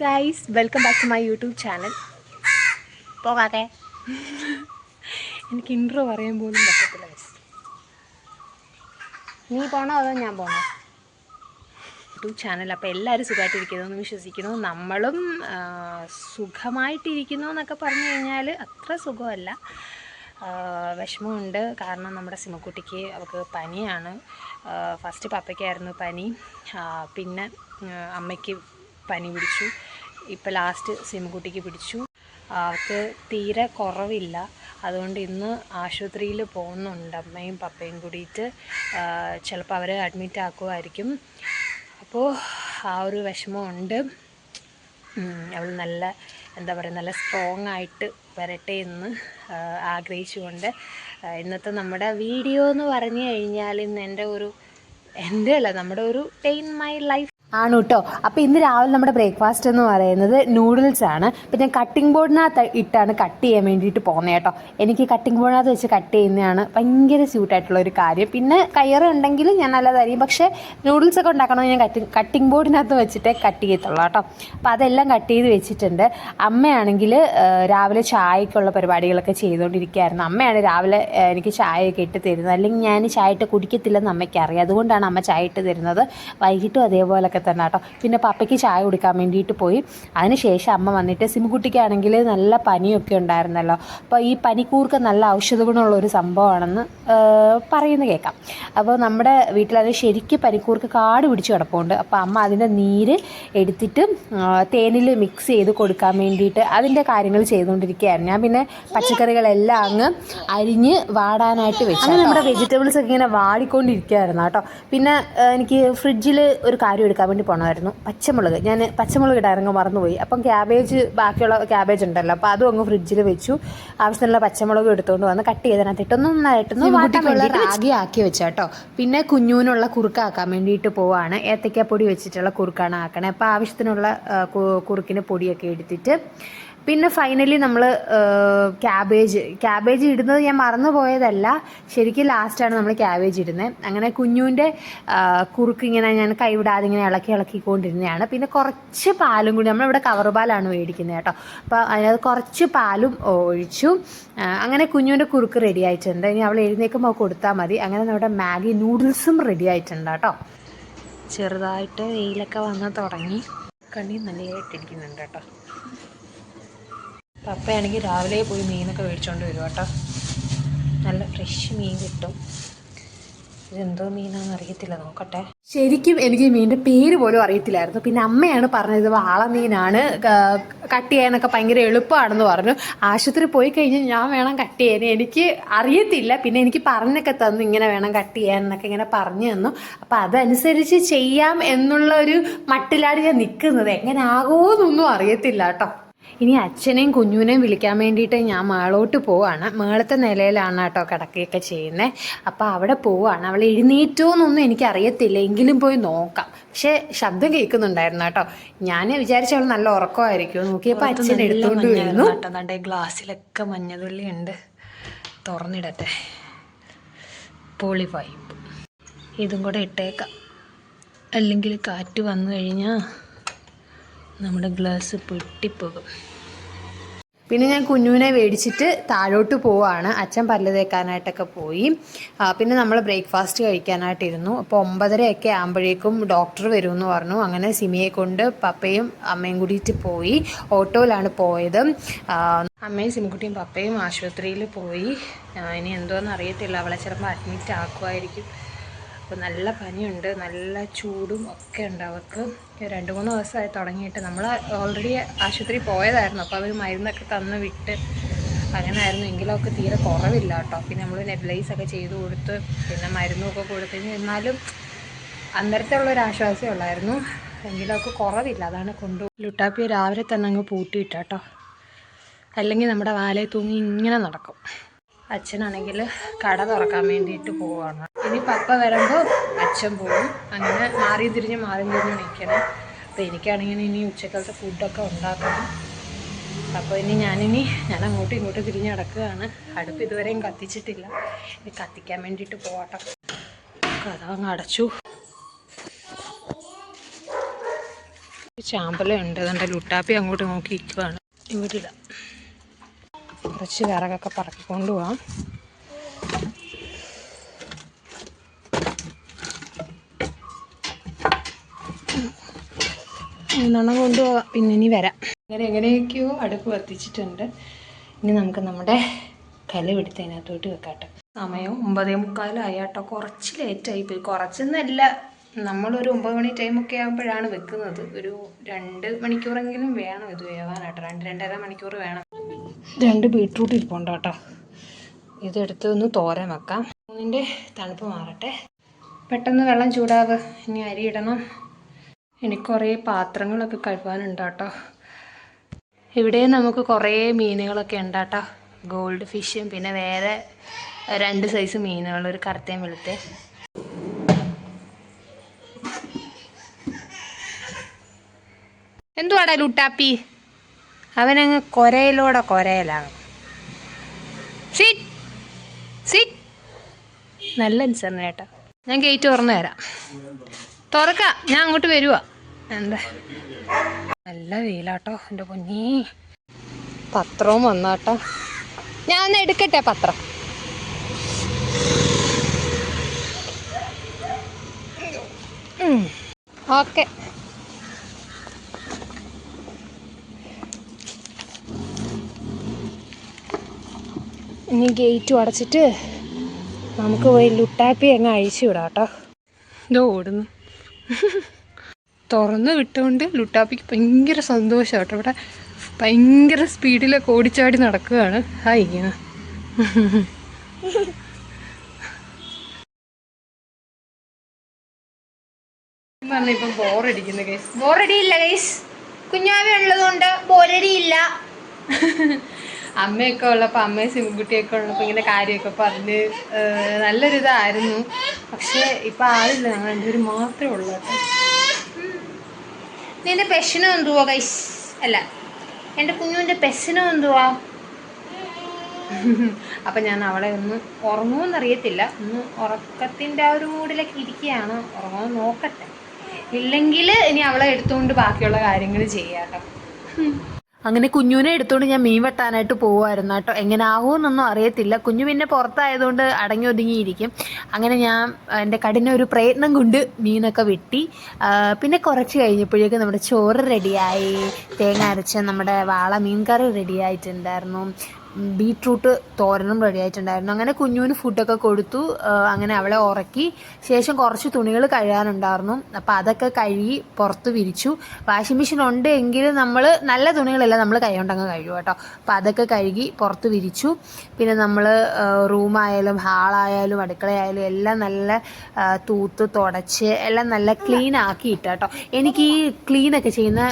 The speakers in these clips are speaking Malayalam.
Guys, welcome back to my YouTube channel. പോകാതെ എനിക്ക് ഇൻട്രോ പറയാൻ പോലും പറ്റത്തില്ല. നീ പോണോ അതോ ഞാൻ പോണോ? YouTube channel. അപ്പോൾ എല്ലാവരും സുഖമായിട്ടിരിക്കുന്നു എന്ന് വിശ്വസിക്കുന്നു. നമ്മളും സുഖമായിട്ടിരിക്കുന്നു എന്നൊക്കെ പറഞ്ഞു കഴിഞ്ഞാൽ അത്ര സുഖമല്ല, വിഷമമുണ്ട്. കാരണം നമ്മുടെ സിമക്കുട്ടിക്ക് അവൾക്ക് പനിയാണ്. ഫസ്റ്റ് പപ്പയ്ക്കായിരുന്നു പനി, പിന്നെ അമ്മയ്ക്ക് പനി പിടിച്ചു, ഇപ്പോൾ ലാസ്റ്റ് സിമക്കുട്ടിക്ക് പിടിച്ചു. അവൾക്ക് തീരെ കുറവില്ല. അതുകൊണ്ട് ഇന്ന് ആശുപത്രിയിൽ പോകുന്നുണ്ട്, അമ്മയും പപ്പയും കൂടിയിട്ട്. ചിലപ്പോൾ അവർ അഡ്മിറ്റ് ആക്കുമായിരിക്കും. അപ്പോൾ ആ ഒരു വിഷമമുണ്ട്. അവൾ നല്ല നല്ല സ്ട്രോങ് ആയിട്ട് വരട്ടെ എന്ന് ആഗ്രഹിച്ചുകൊണ്ട് ഇന്നത്തെ നമ്മുടെ വീഡിയോ എന്ന് പറഞ്ഞു കഴിഞ്ഞാൽ ഇന്ന് നമ്മുടെ ഒരു ഡേ ഇൻ മൈ ലൈഫ് ആണ് കേട്ടോ. അപ്പോൾ ഇന്ന് രാവിലെ നമ്മുടെ ബ്രേക്ക്ഫാസ്റ്റ് എന്ന് പറയുന്നത് നൂഡിൽസ് ആണ്. പിന്നെ കട്ടിംഗ് ബോർഡിനകത്ത് ഇട്ടാണ് കട്ട് ചെയ്യാൻ വേണ്ടിയിട്ട് പോകുന്നത് കേട്ടോ. എനിക്ക് കട്ടിംഗ് ബോർഡിനകത്ത് വെച്ച് കട്ട് ചെയ്യുന്നതാണ് ഭയങ്കര സ്യൂട്ടായിട്ടുള്ള ഒരു കാര്യം. പിന്നെ കയറ് ഉണ്ടെങ്കിൽ ഞാൻ നല്ലതായിരിക്കും, പക്ഷേ നൂഡിൽസൊക്കെ ഉണ്ടാക്കണമെങ്കിൽ ഞാൻ കട്ടിംഗ് ബോർഡിനകത്ത് വെച്ചിട്ടേ കട്ട് ചെയ്യത്തുള്ളൂ കേട്ടോ. അപ്പോൾ അതെല്ലാം കട്ട് ചെയ്ത് വെച്ചിട്ടുണ്ട്. അമ്മയാണെങ്കിൽ രാവിലെ ചായക്കുള്ള പരിപാടികളൊക്കെ ചെയ്തുകൊണ്ടിരിക്കുകയായിരുന്നു. അമ്മയാണ് രാവിലെ എനിക്ക് ചായയൊക്കെ ഇട്ട് തരുന്നത്. അല്ലെങ്കിൽ ഞാൻ ചായ ഇട്ട് കുടിക്കത്തില്ലെന്ന് അമ്മയ്ക്കറിയാം. അതുകൊണ്ടാണ് അമ്മ ചായ ഇട്ട് തരുന്നത്. വൈകിട്ടും അതേപോലൊക്കെ തന്നെ കേട്ടോ. പിന്നെ പപ്പയ്ക്ക് ചായ കുടിക്കാൻ വേണ്ടിയിട്ട് പോയി. അതിനുശേഷം അമ്മ വന്നിട്ട് സിമുകുട്ടിക്കാണെങ്കിൽ നല്ല പനിയൊക്കെ ഉണ്ടായിരുന്നല്ലോ. അപ്പോൾ ഈ പനിക്കൂർക്ക നല്ല ഔഷധ ഗുണമുള്ളൊരു സംഭവമാണെന്ന് പറയുന്നത് കേൾക്കാം. അപ്പോൾ നമ്മുടെ വീട്ടിലത് ശരിക്കും പനിക്കൂർക്ക കാട് പിടിച്ച് കിടപ്പുണ്ട്. അപ്പോൾ അമ്മ അതിൻ്റെ നീര് എടുത്തിട്ട് തേനിൽ മിക്സ് ചെയ്ത് കൊടുക്കാൻ വേണ്ടിയിട്ട് അതിൻ്റെ കാര്യങ്ങൾ ചെയ്തുകൊണ്ടിരിക്കുകയായിരുന്നു. ഞാൻ പിന്നെ പച്ചക്കറികളെല്ലാം അങ്ങ് അരിഞ്ഞ് വാടാനായിട്ട് വെച്ചു. അങ്ങനെ നമ്മുടെ വെജിറ്റബിൾസ് ഒക്കെ ഇങ്ങനെ വാടിക്കൊണ്ടിരിക്കുകയായിരുന്നു കേട്ടോ. പിന്നെ എനിക്ക് ഫ്രിഡ്ജിൽ ഒരു കാര്യം എടുക്കാൻ വേണ്ടി പോകണമായിരുന്നു. പച്ചമുളക്, ഞാൻ പച്ചമുളക് ഇടാറങ്ങ് മറന്നുപോയി. അപ്പം ബാക്കിയുള്ള ക്യാബേജ് ഉണ്ടല്ലോ, അപ്പോൾ അതും അങ്ങ് ഫ്രിഡ്ജിൽ വെച്ചു. ആവശ്യത്തിനുള്ള പച്ചമുളക് എടുത്തുകൊണ്ട് വന്ന് കട്ട് ചെയ്തതിനകത്തിട്ടൊന്ന് നന്നായിട്ടൊന്ന് റാഗി ആക്കി വെച്ചു കേട്ടോ. പിന്നെ കുഞ്ഞൂനുള്ള കുറുക്കാക്കാൻ വേണ്ടിയിട്ട് പോവാണ്. ഏത്തയ്ക്കാപ്പൊടി വെച്ചിട്ടുള്ള കുറുക്കാണ് ആക്കണേ. അപ്പോൾ ആവശ്യത്തിനുള്ള കുറുക്കിന് പൊടിയൊക്കെ എടുത്തിട്ട് പിന്നെ ഫൈനലി നമ്മൾ ക്യാബേജ് ഇടുന്നത് ഞാൻ മറന്നു പോയതല്ല, ശരിക്കും ലാസ്റ്റാണ് നമ്മൾ ക്യാബേജ് ഇടുന്നത്. അങ്ങനെ കുഞ്ഞൂൻ്റെ കുറുക്ക് ഇങ്ങനെ ഞാൻ കൈവിടാതെ ഇങ്ങനെ ഇളക്കിക്കൊണ്ടിരുന്നതാണ്. പിന്നെ കുറച്ച് പാലും കൂടി, നമ്മളിവിടെ കവർ പാലാണ് മേടിക്കുന്നത് കേട്ടോ. അപ്പോൾ അതിനകത്ത് കുറച്ച് പാലും ഒഴിച്ചു. അങ്ങനെ കുഞ്ഞൂൻ്റെ കുറുക്ക് റെഡി ആയിട്ടുണ്ട്. ഇനി അവൾ എഴുന്നേൽക്കുമ്പോൾ കൊടുത്താൽ മതി. അങ്ങനെ നമ്മുടെ മാഗി നൂഡിൽസും റെഡി ആയിട്ടുണ്ട് കേട്ടോ. ചെറുതായിട്ട് വെയിലൊക്കെ വന്ന് തുടങ്ങി, കണ്ണി നല്ലതായിട്ടിരിക്കുന്നുണ്ട് കേട്ടോ. പപ്പയാണെങ്കിൽ രാവിലെ പോയി മീനൊക്കെ മേടിച്ചുകൊണ്ട് വരും കേട്ടോ. നല്ല ഫ്രഷ് മീൻ കിട്ടും. ഇതെന്തോ മീനാണെന്ന് അറിയത്തില്ല, നോക്കട്ടെ. ശരിക്കും എനിക്ക് മീനിൻ്റെ പേര് പോലും അറിയത്തില്ലായിരുന്നു. പിന്നെ അമ്മയാണ് പറഞ്ഞത് വാളമീനാണ്, കട്ട് ചെയ്യാനൊക്കെ ഭയങ്കര എളുപ്പമാണെന്ന് പറഞ്ഞു. ആശുപത്രി പോയി കഴിഞ്ഞ് ഞാൻ വേണം കട്ട് ചെയ്യാൻ, എനിക്ക് അറിയത്തില്ല. പിന്നെ എനിക്ക് പറഞ്ഞൊക്കെ തന്നു, ഇങ്ങനെ വേണം കട്ട് ചെയ്യാൻ എന്നൊക്കെ ഇങ്ങനെ പറഞ്ഞു തന്നു. അപ്പം അതനുസരിച്ച് ചെയ്യാം എന്നുള്ള ഒരു മട്ടിലാണ് ഞാൻ നിൽക്കുന്നത്. എങ്ങനെ ആകുമോന്നൊന്നും അറിയത്തില്ല കേട്ടോ. ഇനി അച്ഛനെയും കുഞ്ഞുവിനെയും വിളിക്കാൻ വേണ്ടിയിട്ട് ഞാൻ മേളോട്ട് പോവാണ്. മേളത്തെ നിലയിലാണ് കേട്ടോ കിടക്കുകയൊക്കെ ചെയ്യുന്നത്. അപ്പോൾ അവിടെ പോവാണ്. അവൾ എഴുന്നേറ്റോന്നൊന്നും എനിക്കറിയത്തില്ല, എങ്കിലും പോയി നോക്കാം. പക്ഷേ ശബ്ദം കേൾക്കുന്നുണ്ടായിരുന്നു കേട്ടോ. ഞാൻ വിചാരിച്ച അവൾ നല്ല ഉറക്കമായിരിക്കും. നോക്കിയപ്പോൾ അച്ഛൻ എടുത്തുകൊണ്ട് വരുന്നു കേട്ടോ. ഗ്ലാസ്സിലൊക്കെ മഞ്ഞതുള്ളി ഉണ്ട്, തുറന്നിടട്ടെ. പോളിഫൈ ഇതും കൂടെ ഇട്ടേക്കാം, അല്ലെങ്കിൽ കാറ്റ് വന്നു കഴിഞ്ഞാൽ നമ്മുടെ ഗ്ലാസ് പൊട്ടിപ്പോകും. പിന്നെ ഞാൻ കുഞ്ഞുവിനെ മേടിച്ചിട്ട് താഴോട്ട് പോവാണ്. അച്ഛൻ പല്ല് തേക്കാനായിട്ടൊക്കെ പോയി. പിന്നെ നമ്മൾ ബ്രേക്ക്ഫാസ്റ്റ് കഴിക്കാനായിട്ടിരുന്നു. അപ്പോൾ 9:30 ആകുമ്പോഴേക്കും ഡോക്ടർ വരുമെന്ന് പറഞ്ഞു. അങ്ങനെ സിമിയെ കൊണ്ട് പപ്പയും അമ്മയും കൂടിയിട്ട് പോയി. ഓട്ടോയിലാണ് പോയത്. അമ്മയും സിമിക്കുട്ടിയും പപ്പയും ആശുപത്രിയിൽ പോയി. ഇനി എന്തോന്ന് അറിയത്തില്ല, അവളെ ചിലപ്പോൾ അഡ്മിറ്റ് ആക്കുമായിരിക്കും. അപ്പോൾ നല്ല പനിയുണ്ട്, നല്ല ചൂടും ഒക്കെ ഉണ്ട് അവൾക്ക്. 2-3 ദിവസമായി തുടങ്ങിയിട്ട്. നമ്മൾ ഓൾറെഡി ആശുപത്രി പോയതായിരുന്നു. അപ്പോൾ അവർ മരുന്നൊക്കെ തന്ന് വിട്ട് അങ്ങനെയായിരുന്നു. എങ്കിലും അവൾക്ക് തീരെ കുറവില്ല കേട്ടോ. പിന്നെ നമ്മൾ നെബിലൈസൊക്കെ ചെയ്ത് കൊടുത്ത് പിന്നെ മരുന്നൊക്കെ കൊടുത്തു. എന്നാലും അന്നേരത്തെ ഉള്ളൊരു ആശ്വാസമേ ഉള്ളായിരുന്നു. എങ്കിലും അവൾക്ക് കുറവില്ല, അതാണ് ലുട്ടാപ്പിയെ രാവിലെ തന്നെ അങ്ങ് പൂട്ടിയിട്ട കേട്ടോ. അല്ലെങ്കിൽ നമ്മുടെ വാലയിൽ തൂങ്ങി ഇങ്ങനെ നടക്കും. അച്ഛനാണെങ്കിൽ കട തുറക്കാൻ വേണ്ടിയിട്ട് പോവുകയാണ്. ഇനി പപ്പ വരുമ്പോൾ അച്ഛൻ പോകും. അങ്ങനെ മാറി തിരിഞ്ഞ് നിൽക്കണം. അപ്പോൾ എനിക്കാണെങ്കിൽ ഇനി ഉച്ചക്കാലത്തെ ഫുഡൊക്കെ ഉണ്ടാക്കണം. അപ്പോൾ ഞാൻ അങ്ങോട്ടും ഇങ്ങോട്ടും തിരിഞ്ഞ് നടക്കുകയാണ്. അടുപ്പ് ഇതുവരെയും കത്തിച്ചിട്ടില്ല, ഇനി കത്തിക്കാൻ വേണ്ടിയിട്ട് പോകട്ടെ. കഥ അങ്ങ് അടച്ചു. ചാമ്പലുണ്ട്. അതുകൊണ്ട് ലുട്ടാപ്പി അങ്ങോട്ട് നോക്കി ഇരിക്കുകയാണ്. ഇവിടെ ഇടാം. കുറച്ച് വിറകൊക്കെ പറക്കിക്കൊണ്ട് പോവാം. നണം കൊണ്ടുപോവാം. പിന്നെ ഇനി വരാം. എങ്ങനെയൊക്കെയോ അടുപ്പ് കത്തിച്ചിട്ടുണ്ട്. ഇനി നമുക്ക് നമ്മുടെ കലം എടുത്ത് അതിനകത്തോട്ട് വെക്കാട്ടോ. സമയം 9:45 ആയിട്ടോ. കുറച്ച് ലേറ്റായിപ്പോയി. കുറച്ചൊന്നുമല്ല, നമ്മളൊരു 9 മണി ടൈമൊക്കെ ആകുമ്പോഴാണ് വെക്കുന്നത്. ഒരു 2 മണിക്കൂറെങ്കിലും വേണം ഇത് വേവാനാട്ടോ. 2-2.5 മണിക്കൂർ വേണം. 2 ബീട്രൂട്ട് ഇരിപ്പുണ്ട് കേട്ടോ. ഇതെടുത്ത് ഒന്ന് തോരൻ വെക്കാം. ഇതിൻ്റെ തണുപ്പ് മാറട്ടെ. പെട്ടെന്ന് വെള്ളം ചൂടാവ്. ഇനി അരി ഇടണം. എനിക്ക് കുറേ പാത്രങ്ങളൊക്കെ കഴുകാനുണ്ട് കേട്ടോ. ഇവിടെ നമുക്ക് കുറേ മീനുകളൊക്കെ ഉണ്ട് കേട്ടോ. ഗോൾഡ് ഫിഷും പിന്നെ വേറെ 2 സൈസ് മീനുകൾ, ഒരു കറുത്തയും വെളുത്തേ. എന്തുവാടാ ലുട്ടാപ്പി? അവനങ്ങ് കൊരയിലാണ്. നല്ല അനുസരണ കേട്ടോ. ഞാൻ ഗേറ്റ് തുറന്നു തരാം. തുറക്കാം, ഞാൻ അങ്ങോട്ട് വരുവാ. എന്താ നല്ല വെയിലാട്ടോ എൻ്റെ പൊന്നീ. പത്രവും വന്നാട്ടോ. ഞാൻ ഒന്ന് എടുക്കട്ടെ പത്രം. ഓക്കെ. ഇനി ഗേറ്റ് അടച്ചിട്ട് നമുക്ക് പോയി ലുട്ടാപ്പി അങ്ങ് അഴിച്ചു വിടാം കേട്ടോ. ഇതോ ഓടുന്നു. തുറന്ന് വിട്ടുകൊണ്ട് ലുട്ടാപ്പിക്ക് ഭയങ്കര സന്തോഷം കേട്ടോ. ഇവിടെ ഭയങ്കര സ്പീഡിലൊക്കെ ഓടിച്ചാടി നടക്കുകയാണ്. ഇങ്ങനെ പറഞ്ഞിപ്പം ബോറടിക്കുന്നു ഗൈസ്. ബോറടിയില്ല ഗൈസ്, കുഞ്ഞാവി ഉള്ളതുകൊണ്ട് ബോറടിയില്ല. അമ്മയൊക്കെ ഉള്ളപ്പോൾ, അമ്മയും സിംകുട്ടിയൊക്കെ ഉള്ളപ്പോൾ ഇങ്ങനെ കാര്യമൊക്കെ പറഞ്ഞ് നല്ലൊരിതായിരുന്നു. പക്ഷേ ഇപ്പം ആളില്ല, ഞങ്ങൾ രണ്ടുപേരും മാത്രമേ ഉള്ളൂ കേട്ടോ. നിന്റെ പെഷനും എന്തുവാ ഗൈസ്? അല്ല, എൻ്റെ കുഞ്ഞുവിൻ്റെ പെഷനും എന്തുവാ? അപ്പം ഞാൻ അവളെ ഒന്ന് ഉറങ്ങുമെന്നറിയത്തില്ല. ഒന്ന് ഉറക്കത്തിൻ്റെ ആ ഒരു മൂഡിലൊക്കെ ഇരിക്കുകയാണ്. ഉറങ്ങുമെന്ന് നോക്കട്ടെ. ഇല്ലെങ്കിൽ ഇനി അവളെ എടുത്തുകൊണ്ട് ബാക്കിയുള്ള കാര്യങ്ങൾ ചെയ്യാം കേട്ടോ. അങ്ങനെ കുഞ്ഞുവിനെ എടുത്തുകൊണ്ട് ഞാൻ മീൻ വെട്ടാനായിട്ട് പോകുമായിരുന്നു കേട്ടോ. എങ്ങനെ ആകുമെന്നൊന്നും അറിയത്തില്ല. കുഞ്ഞു പിന്നെ പുറത്തായതുകൊണ്ട് അടങ്ങി ഒതുങ്ങിയിരിക്കും. അങ്ങനെ ഞാൻ എൻ്റെ കഠിന ഒരു പ്രയത്നം കൊണ്ട് മീനൊക്കെ വെട്ടി. പിന്നെ കുറച്ച് കഴിഞ്ഞപ്പോഴേക്കും നമ്മുടെ ചോറ് റെഡിയായി. തേങ്ങ അരച്ച നമ്മുടെ വാള മീൻ കറി റെഡിയായിട്ടുണ്ടായിരുന്നു. ബീട്രൂട്ട് തോരനും റെഡി ആയിട്ടുണ്ടായിരുന്നു. അങ്ങനെ കുഞ്ഞുവിന് ഫുഡൊക്കെ കൊടുത്തു. അങ്ങനെ അവളെ ഉറക്കി ശേഷം കുറച്ച് തുണികൾ കഴുകാനുണ്ടായിരുന്നു. അപ്പോൾ അതൊക്കെ കഴുകി പുറത്ത് വിരിച്ചു. വാഷിംഗ് മെഷീൻ ഉണ്ട് എങ്കിലും നമ്മൾ നല്ല തുണികളെല്ലാം നമ്മൾ കൈകൊണ്ടങ്ങ് കഴുകും കേട്ടോ. അപ്പോൾ അതൊക്കെ കഴുകി പുറത്ത് വിരിച്ചു. പിന്നെ നമ്മൾ റൂമായാലും ഹാളായാലും അടുക്കളയായാലും എല്ലാം നല്ല തൂത്ത് തുടച്ച് എല്ലാം നല്ല ക്ലീൻ ആക്കി ഇട്ട കേട്ടോ. എനിക്ക് ഈ ക്ലീനൊക്കെ ചെയ്യുന്ന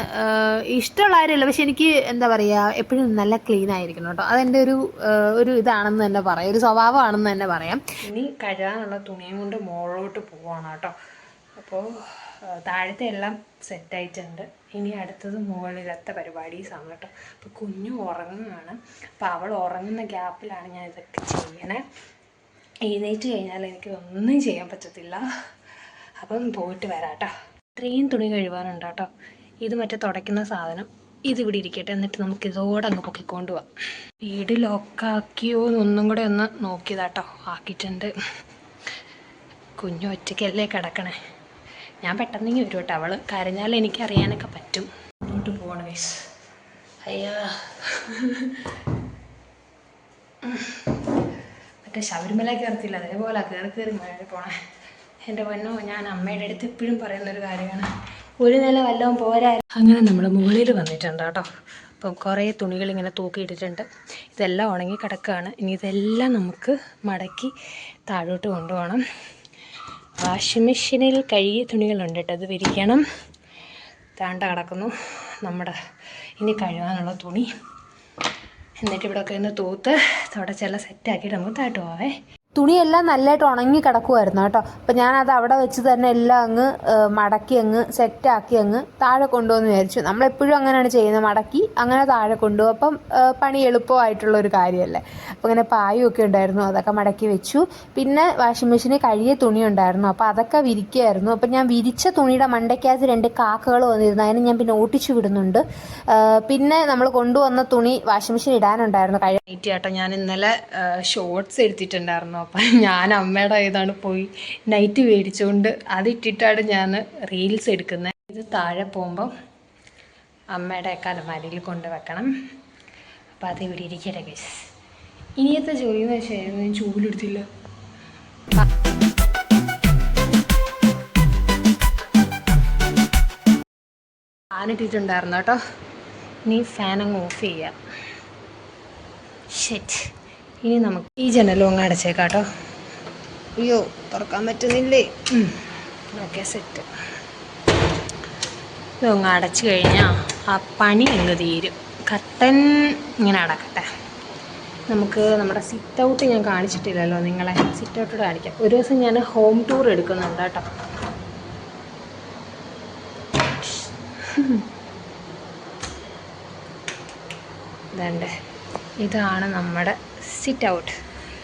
ഇഷ്ടമുള്ള കാര്യമല്ല, പക്ഷെ എനിക്ക് എന്താ പറയുക, എപ്പോഴും നല്ല ക്ലീൻ ആയിരിക്കണം കേട്ടോ. അതെൻ്റെ ഒരു ഇതാണെന്ന് തന്നെ പറയാം, ഒരു സ്വഭാവമാണെന്ന് തന്നെ പറയാം. ഇനി കഴുകാനുള്ള തുണിയും കൊണ്ട് മുകളിലോട്ട് പോവാണ് കേട്ടോ. അപ്പോൾ താഴത്തെ എല്ലാം സെറ്റായിട്ടുണ്ട്. ഇനി അടുത്തത് മുകളിലത്തെ പരിപാടീസാണ് കേട്ടോ. അപ്പോൾ കുഞ്ഞു ഉറങ്ങുകയാണ്. അപ്പോൾ അവൾ ഉറങ്ങുന്ന ഗ്യാപ്പിലാണ് ഞാൻ ഇതൊക്കെ ചെയ്യണേ. എഴുന്നേറ്റ് കഴിഞ്ഞാൽ എനിക്ക് ഒന്നും ചെയ്യാൻ പറ്റത്തില്ല. അപ്പം പോയിട്ട് വരാം കേട്ടോ. ഇത്രയും തുണി കഴുകാനുണ്ട് കേട്ടോ. ഇത് മറ്റേ തുടയ്ക്കുന്ന സാധനം ഇതിവിടെ ഇരിക്കട്ടെ. എന്നിട്ട് നമുക്ക് ഇതോടെ അങ്ങ് പൊക്കിക്കൊണ്ട് പോവാം. വീട് ലോക്കാക്കിയോ എന്നൊന്നും കൂടെ ഒന്ന് നോക്കിയതാട്ടോ. ആക്കിയിട്ടുണ്ട്. കുഞ്ഞു ഒറ്റയ്ക്കല്ലേ കിടക്കണേ. ഞാൻ പെട്ടെന്നെങ്കിൽ വരും കേട്ടോ. അവൾ കരഞ്ഞാൽ എനിക്ക് അറിയാനൊക്കെ പറ്റും. അങ്ങോട്ട് പോവാണ് ഗൈസ്. അയ്യാ, മറ്റേ ശബരിമല കയറത്തില്ല, അതേപോലെ കയറി മഴ പോണേ. എൻ്റെ പൊന്നോ, ഞാൻ അമ്മയുടെ അടുത്ത് എപ്പോഴും പറയുന്നൊരു കാര്യമാണ്, ഒരു നില വല്ലതും പോരാ. അങ്ങനെ നമ്മൾ മുകളിൽ വന്നിട്ടുണ്ട് കേട്ടോ. അപ്പം കുറേ തുണികളിങ്ങനെ തൂക്കിയിട്ടിട്ടുണ്ട്. ഇതെല്ലാം ഉണങ്ങി കിടക്കുകയാണ്. ഇനി ഇതെല്ലാം നമുക്ക് മടക്കി താഴോട്ട് കൊണ്ടുപോകണം. വാഷിംഗ് മെഷീനിൽ കഴുകിയ തുണികളുണ്ട് കേട്ടോ, അത് വിരിക്കണം. താണ്ട കിടക്കുന്നു നമ്മുടെ ഇനി കഴുകാനുള്ള തുണി. എന്നിട്ട് ഇവിടെയൊക്കെ ഒന്ന് തൂത്ത് തുടച്ചെല്ലാം സെറ്റാക്കിയിട്ട് നമുക്ക് താഴോട്ട് പോവേ. തുണിയെല്ലാം നല്ലതായിട്ട് ഉണങ്ങി കിടക്കുമായിരുന്നു കേട്ടോ. അപ്പം ഞാനത് അവിടെ വെച്ച് തന്നെ എല്ലാം അങ്ങ് മടക്കി അങ്ങ് സെറ്റാക്കി അങ്ങ് താഴെ കൊണ്ടുവന്ന് വിചാരിച്ചു. നമ്മളെപ്പോഴും അങ്ങനെയാണ് ചെയ്യുന്നത്, മടക്കി അങ്ങനെ താഴെ കൊണ്ടുപോകും. അപ്പം പണി എളുപ്പമായിട്ടുള്ളൊരു കാര്യമല്ലേ. അപ്പോൾ ഇങ്ങനെ പായൊക്കെ ഉണ്ടായിരുന്നു, അതൊക്കെ മടക്കി വെച്ചു. പിന്നെ വാഷിംഗ് മെഷീനിൽ കഴുകിയ തുണി ഉണ്ടായിരുന്നു, അപ്പോൾ അതൊക്കെ വിരിക്കുകയായിരുന്നു. അപ്പം ഞാൻ വിരിച്ച തുണിയുടെ മണ്ടയ്ക്കകത്ത് 2 കാക്കകൾ വന്നിരുന്നു, അതിന് ഞാൻ പിന്നെ ഓട്ടിച്ചു വിടുന്നുണ്ട്. പിന്നെ നമ്മൾ കൊണ്ടുവന്ന തുണി വാഷിംഗ് മെഷീൻ ഇടാനുണ്ടായിരുന്നു. നൈറ്റ് ചേട്ടാ, ഞാൻ ഇന്നലെ ഷോർട്സ് എടുത്തിട്ടുണ്ടായിരുന്നു. അപ്പം ഞാൻ അമ്മയുടെ ഇതാണ് പോയി നൈറ്റ് മേടിച്ചുകൊണ്ട് അതിട്ടിട്ടാണ് ഞാൻ റീൽസ് എടുക്കുന്നത്. ഇത് താഴെ പോകുമ്പം അമ്മയുടെ അലമാരയിൽ കൊണ്ട് വെക്കണം. അപ്പം അത് ഇവിടെ ഇരിക്കട്ടെ ഗൈസ്. ഇനിയത്തെ ജോലി എന്ന് വെച്ചാൽ ഞാൻ ചൂലെടുത്തില്ല. ഫാനിട്ടിട്ടുണ്ടായിരുന്നു കേട്ടോ. ഇനി ഫാൻ അങ്ങ് ഓഫ് ചെയ്യാം. ഷെറ്റ്. ഇനി നമുക്ക് ഈ ജനലും അങ്ങ് അടച്ചേക്കാം കേട്ടോ. അയ്യോ, തുറക്കാൻ പറ്റുന്നില്ലേ? Okay, set. ഇതൊന്ന് അടച്ചു കഴിഞ്ഞാൽ ആ പണി അങ്ങ് തീരും. കർട്ടൻ ഇങ്ങനെ അടക്കട്ടെ. നമുക്ക് നമ്മുടെ സിറ്റ് ഔട്ട് ഞാൻ കാണിച്ചിട്ടില്ലല്ലോ നിങ്ങളെ. സിറ്റ് ഔട്ട് കാണിക്കാം. ഒരു ദിവസം ഞാൻ ഹോം ടൂർ എടുക്കുന്നുണ്ട് കേട്ടോ. ഇതണ്ടേ, ഇതാണ് നമ്മുടെ സിറ്റ് ഔട്ട്.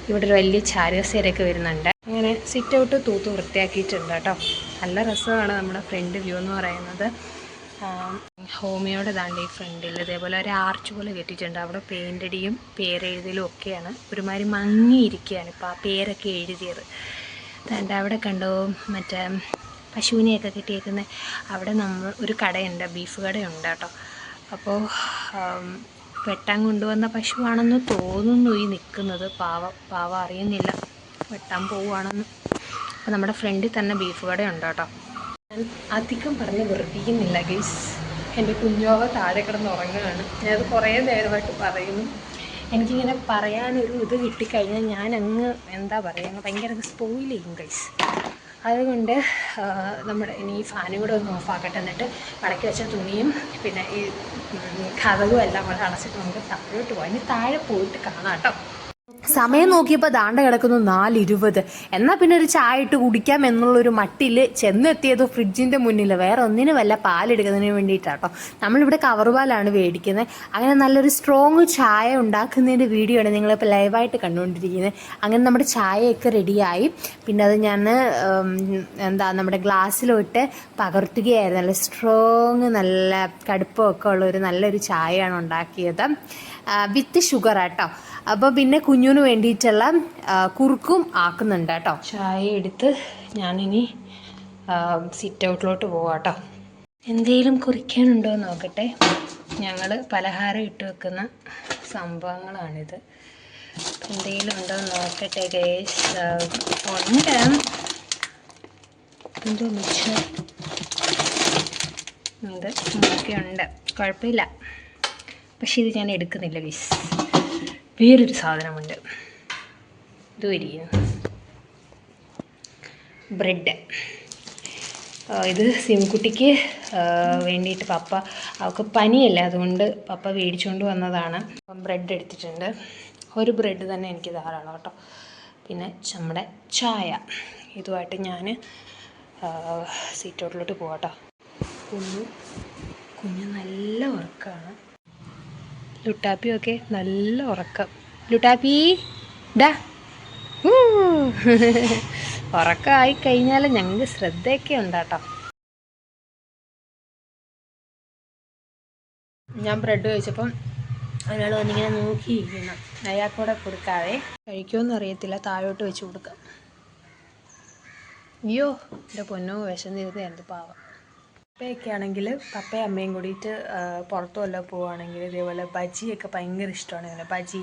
ഇവിടെ ഒരു വലിയ ചാരുകസേരയൊക്കെ വരുന്നുണ്ട്. അങ്ങനെ സിറ്റ് ഔട്ട് തൂത്ത് വൃത്തിയാക്കിയിട്ടുണ്ട് കേട്ടോ. നല്ല രസമാണ് നമ്മുടെ ഫ്രണ്ട് വ്യൂ എന്ന് പറയുന്നത്. ഹോമിയോടെ ദാണ്ട് ഈ ഫ്രണ്ടിൽ ഇതേപോലെ ഒരു ആർച്ച് പോലെ കെട്ടിയിട്ടുണ്ട്. അവിടെ പെയിൻ്റ് അടിയും പേരെഴുതലും ഒക്കെയാണ്. ഒരുമാതിരി മങ്ങിയിരിക്കുകയാണ് ഇപ്പോൾ ആ പേരൊക്കെ എഴുതിയത്. ദാണ്ട് അവിടെ കണ്ടോ മറ്റേ പശുവിനെയൊക്കെ കെട്ടിയേക്കുന്നത്. അവിടെ നമ്മൾ ഒരു കടയുണ്ട്, ബീഫ് കടയുണ്ട് കേട്ടോ. അപ്പോൾ വെട്ടാൻ കൊണ്ടുവന്ന പശുവാണെന്ന് തോന്നുന്നു ഈ നിൽക്കുന്നത്. പാവ അറിയുന്നില്ല വെട്ടാൻ പോവുകയാണെന്ന്. അപ്പോൾ നമ്മുടെ ഫ്രണ്ടിൽ തന്നെ ബീഫ് കടയുണ്ട് കേട്ടോ. ഞാൻ അധികം പറഞ്ഞ് വെറുപ്പിക്കുന്നില്ല ഗൈസ്. എൻ്റെ കുഞ്ഞോവ താഴെ കിടന്ന് ഉറങ്ങുകയാണ്. ഞാനത് കുറേ നേരമായിട്ട് പറയുന്നു. എനിക്കിങ്ങനെ പറയാനൊരു ഇത് കിട്ടിക്കഴിഞ്ഞാൽ ഞാൻ അങ്ങ് എന്താ പറയുക, ഭയങ്കര സ്പോയിൽ ചെയ്യും ഗൈസ്. അതുകൊണ്ട് ഇനി ഈ ഫാനും കൂടെ ഒന്ന് ഓഫാക്കട്ടെ. എന്നിട്ട് മടക്കി വെച്ച തുണിയും പിന്നെ ഈ കതകും എല്ലാം കൂടെ അടച്ചിട്ട് നമുക്ക് താഴോട്ട് പോകാം. ഇനി താഴെ പോയിട്ട് കാണാം കേട്ടോ. സമയം നോക്കിയപ്പോൾ ദാണ്ട കിടക്കുന്നു 4:20. എന്നാൽ പിന്നെ ഒരു ചായ ഇട്ട് കുടിക്കാം എന്നുള്ളൊരു മട്ടിൽ ചെന്നെത്തിയത് ഫ്രിഡ്ജിൻ്റെ മുന്നിൽ. വേറെ ഒന്നിനുമല്ല, പാലെടുക്കുന്നതിന് വേണ്ടിയിട്ടാട്ടോ. നമ്മളിവിടെ കവർ പാലാണ് മേടിക്കുന്നത്. അങ്ങനെ നല്ലൊരു സ്ട്രോങ് ചായ ഉണ്ടാക്കുന്നതിൻ്റെ വീഡിയോ ആണ് നിങ്ങളിപ്പോൾ ലൈവായിട്ട് കണ്ടുകൊണ്ടിരിക്കുന്നത്. അങ്ങനെ നമ്മുടെ ചായയൊക്കെ റെഡിയായി. പിന്നെ അത് ഞാൻ നമ്മുടെ ഗ്ലാസ്സിലോട്ട് പകർത്തുകയായിരുന്നു. നല്ല സ്ട്രോങ്, നല്ല കടുപ്പമൊക്കെ ഉള്ളൊരു നല്ലൊരു ചായയാണ് ഉണ്ടാക്കിയത്, വിത്ത് ഷുഗർ ആട്ടോ. അപ്പോൾ പിന്നെ കുഞ്ഞിന് വേണ്ടിയിട്ടുള്ള കുറുക്കും ആക്കുന്നുണ്ട് കേട്ടോ. ചായ എടുത്ത് ഞാനിനി സിറ്റ് ഔട്ടിലോട്ട് പോവാം കേട്ടോ. എന്തെങ്കിലും കുറിക്കാനുണ്ടോ എന്ന് നോക്കട്ടെ. ഞങ്ങൾ പലഹാരം ഇട്ട് വെക്കുന്ന സംഭവങ്ങളാണിത്. എന്തെങ്കിലും ഉണ്ടോ എന്ന് നോക്കട്ടെ ഗൈസ്. ഉണ്ട്, എന്തോ മിച്ചർ ഇത് ഒക്കെ ഉണ്ട്, കുഴപ്പമില്ല. പക്ഷെ ഇത് ഞാൻ എടുക്കുന്നില്ല ഗൈസ്. വേറൊരു സാധനമുണ്ട്, ഇത് ഇരിക്കുന്നു, ബ്രെഡ്. ഇത് സിംകുട്ടിക്ക് വേണ്ടിയിട്ട് പപ്പ, അവൾക്ക് പനിയല്ല, അതുകൊണ്ട് പപ്പ മേടിച്ചുകൊണ്ട് വന്നതാണ്. അപ്പം ബ്രെഡ് എടുത്തിട്ടുണ്ട്. ഒരു ബ്രെഡ് തന്നെ എനിക്ക് ധാരാളം കേട്ടോ. പിന്നെ നമ്മുടെ ചായ. ഇതുമായിട്ട് ഞാൻ സീറ്റോട്ടിലോട്ട് പോകാം കേട്ടോ. കുഞ്ഞ് നല്ല ഉറക്കമാണ്. ലുട്ടാപ്പിയൊക്കെ നല്ല ഉറക്കം. ലുട്ടാപ്പി ഡാ, ഉറക്കമായി കഴിഞ്ഞാൽ ഞങ്ങൾക്ക് ശ്രദ്ധയൊക്കെ ഉണ്ടാട്ടോ. ഞാൻ ബ്രെഡ് കഴിച്ചപ്പം ഒരാൾ വന്നിങ്ങനെ നോക്കിയിരിക്കുന്നു. അയാൾക്കൂടെ കൊടുക്കാവേ. കഴിക്കുമെന്ന് അറിയത്തില്ല, താഴോട്ട് വെച്ച് കൊടുക്കാം. അയ്യോ എൻ്റെ പൊന്നോ, വിശന്നിരുന്ന് എന്ത് പാവം. പപ്പയൊക്കെ ആണെങ്കിൽ പപ്പയും അമ്മയും കൂടിയിട്ട് പുറത്തു വല്ല പോവുകയാണെങ്കിൽ ഇതേപോലെ ബജിയൊക്കെ ഭയങ്കര ഇഷ്ടമാണ്. ഇങ്ങനെ ബജി,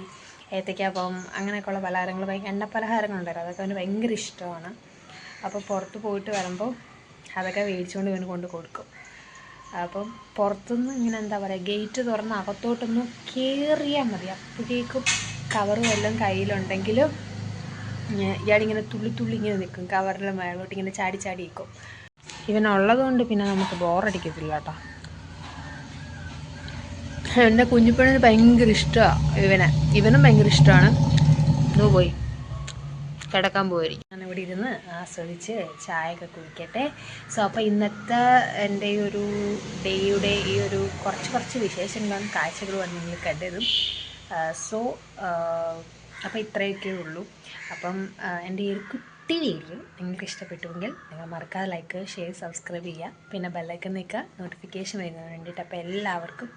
ഏത്തയ്ക്കാപ്പം, അങ്ങനെയൊക്കെയുള്ള പലഹാരങ്ങൾ, എണ്ണ പലഹാരങ്ങളുണ്ടായിരുന്നു, അതൊക്കെ അവന് ഭയങ്കര ഇഷ്ടമാണ്. അപ്പോൾ പുറത്ത് പോയിട്ട് വരുമ്പോൾ അതൊക്കെ മേടിച്ചുകൊണ്ട് ഇവന് കൊണ്ട് കൊടുക്കും. അപ്പം പുറത്തുനിന്ന് ഇങ്ങനെ എന്താ പറയുക, ഗേറ്റ് തുറന്ന് അകത്തോട്ടൊന്ന് കയറിയാൽ മതി, അപ്പോഴേക്കും കവറും എല്ലാം കയ്യിലുണ്ടെങ്കിലും ഇയാളിങ്ങനെ തുള്ളി ഇങ്ങനെ നിൽക്കും. കവറിലെ മേളോട്ട് ഇങ്ങനെ ചാടി നിൽക്കും. ഇവനുള്ളത് കൊണ്ട് പിന്നെ നമുക്ക് ബോറടിക്കത്തില്ല കേട്ടോ. എൻ്റെ കുഞ്ഞിപ്പണിന് ഭയങ്കര ഇഷ്ടമാണ് ഇവനും ഭയങ്കര ഇഷ്ടമാണ്. ഇത് പോയി കിടക്കാൻ പോയിരിക്കും. ഞാനിവിടെ ഇരുന്ന് ആസ്വദിച്ച് ചായയൊക്കെ കുടിക്കട്ടെ. സോ അപ്പോൾ ഇന്നത്തെ എൻ്റെ ഈ ഒരു ഡേയുടെ ഈ ഒരു കുറച്ച് വിശേഷങ്ങളും കാഴ്ചകളുമാണ് നിങ്ങൾ കണ്ടതും. സോ അപ്പോൾ ഇത്രയൊക്കെ ഉള്ളൂ. അപ്പം എൻ്റെ ഈ ഒരു കുട്ടി വീഡിയോ നിങ്ങൾക്ക് ഇഷ്ടപ്പെട്ടുവെങ്കിൽ നിങ്ങൾ മറക്കാതെ ലൈക്ക്, ഷെയർ, സബ്സ്ക്രൈബ് ചെയ്യുക. പിന്നെ ബെല്ലൈക്കൺ നിൽക്കുക നോട്ടിഫിക്കേഷൻ വരുന്നതിന് വേണ്ടിയിട്ട്. അപ്പോൾ എല്ലാവർക്കും